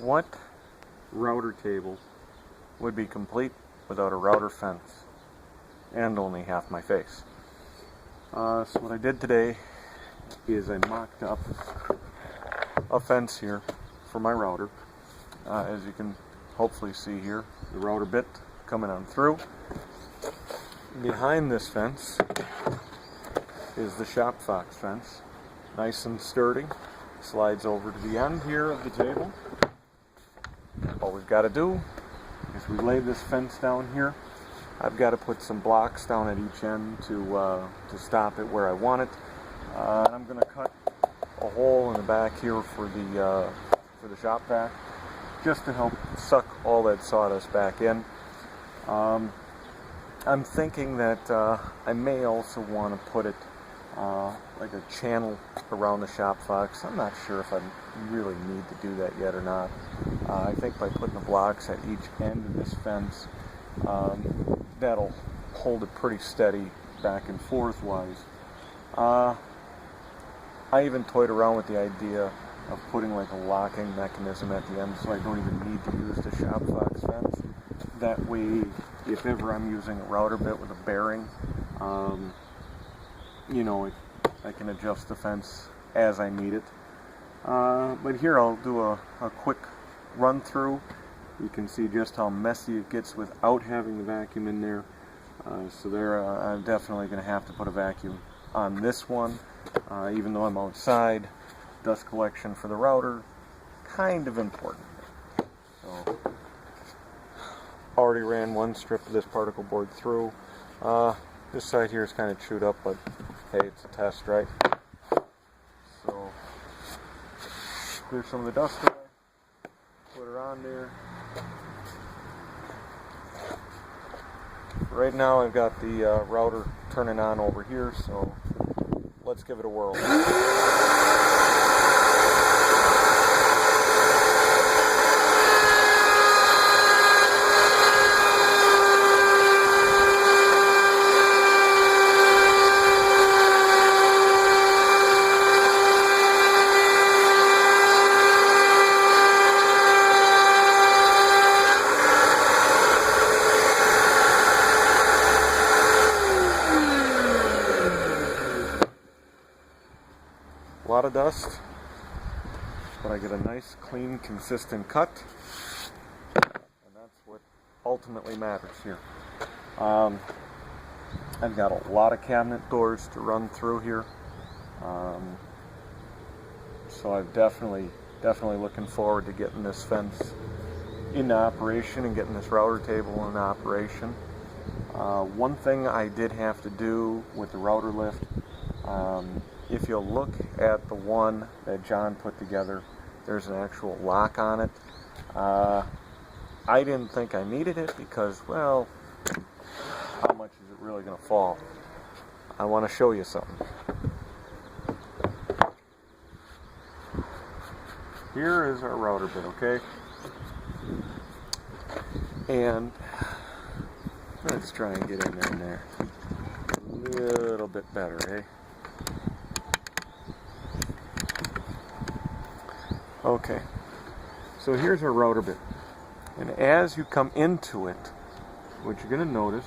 What router table would be complete without a router fence and only half my face? So what I did today is I mocked up a fence here for my router. As you can hopefully see here, the router bit coming on through. Behind this fence is the shop fox fence, nice and sturdy, slides over to the end here of the table. All we've got to do is we lay this fence down here. I've got to put some blocks down at each end to stop it where I want it. And I'm going to cut a hole in the back here for the shop vac, just to help suck all that sawdust back in. I'm thinking that I may also want to put it like a channel around the shop fox. I'm not sure if I really need to do that yet or not. I think by putting the blocks at each end of this fence, that'll hold it pretty steady back and forth wise. I even toyed around with the idea of putting like a locking mechanism at the end, so I don't even need to use the shop fox fence. That way, if ever I'm using a router bit with a bearing, I can adjust the fence as I need it. But here I'll do a quick run through. You can see just how messy it gets without having the vacuum in there. So I'm definitely going to have to put a vacuum on this one, even though I'm outside. Dust collection for the router, kind of important. So, already ran one strip of this particle board through. This side here is kind of chewed up, but hey, it's a test, right? So, clear some of the dust away, put her on there. Right now I've got the router turning on over here, so let's give it a whirl. A lot of dust, but I get a nice, clean, consistent cut, and that's what ultimately matters here. I've got a lot of cabinet doors to run through here, so I'm definitely looking forward to getting this fence into operation and getting this router table in operation. One thing I did have to do with the router lift, if you'll look at the one that John put together, there's an actual lock on it. I didn't think I needed it because, well, how much is it really going to fall? I want to show you something. Here is our router bit, okay? And let's try and get in there. A little bit better, eh? Okay, so here's our router bit, and as you come into it, what you're going to notice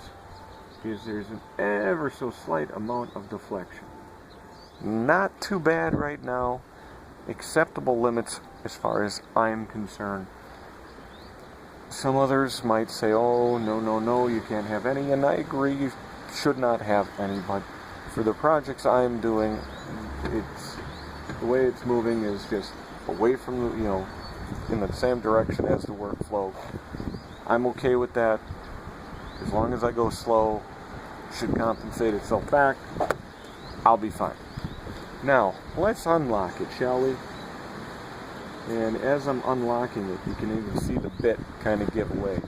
is there's an ever so slight amount of deflection. Not too bad right now, acceptable limits as far as I'm concerned. Some others might say, oh, no, you can't have any, and I agree, you should not have any, but for the projects I'm doing, the way it's moving is just away from the, in the same direction as the workflow. I'm okay with that. As long as I go slow, it should compensate itself back. I'll be fine. Now, let's unlock it, shall we? And as I'm unlocking it, you can even see the bit kind of give away.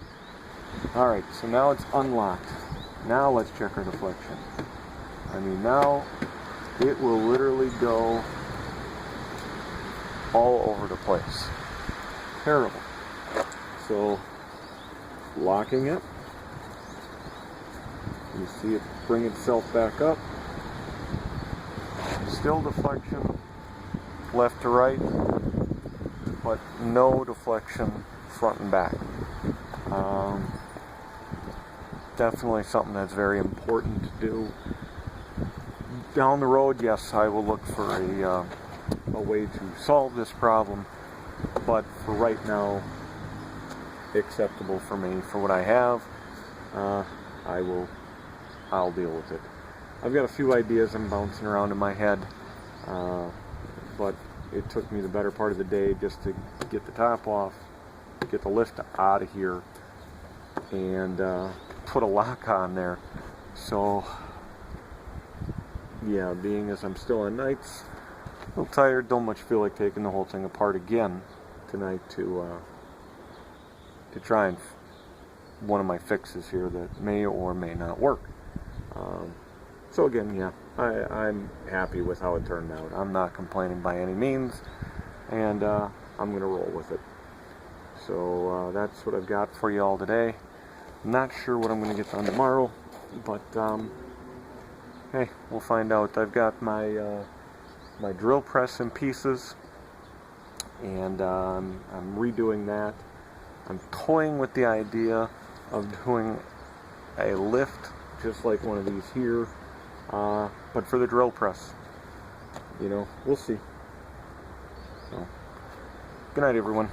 Alright, so now it's unlocked. Now let's check our deflection. I mean, now it will literally go all over the place. Terrible. So, locking it. You see it bring itself back up. Still deflection, left to right. but no deflection front and back. Definitely something that's very important to do. Down the road, yes, I will look for a way to solve this problem, but for right now, acceptable for me. For what I have, I'll deal with it. I've got a few ideas I'm bouncing around in my head, but it took me the better part of the day just to get the top off, get the lift out of here, and put a lock on there. So yeah, being as I'm still on nights, a little tired, don't much feel like taking the whole thing apart again tonight to try and one of my fixes here that may or may not work. So again, yeah, I'm happy with how it turned out. I'm not complaining by any means, and I'm going to roll with it. So that's what I've got for you all today. Not sure what I'm going to get done tomorrow, but hey, we'll find out. I've got my my drill press in pieces, and I'm redoing that. I'm toying with the idea of doing a lift just like one of these here, but for the drill press. You know, we'll see. So, good night, everyone.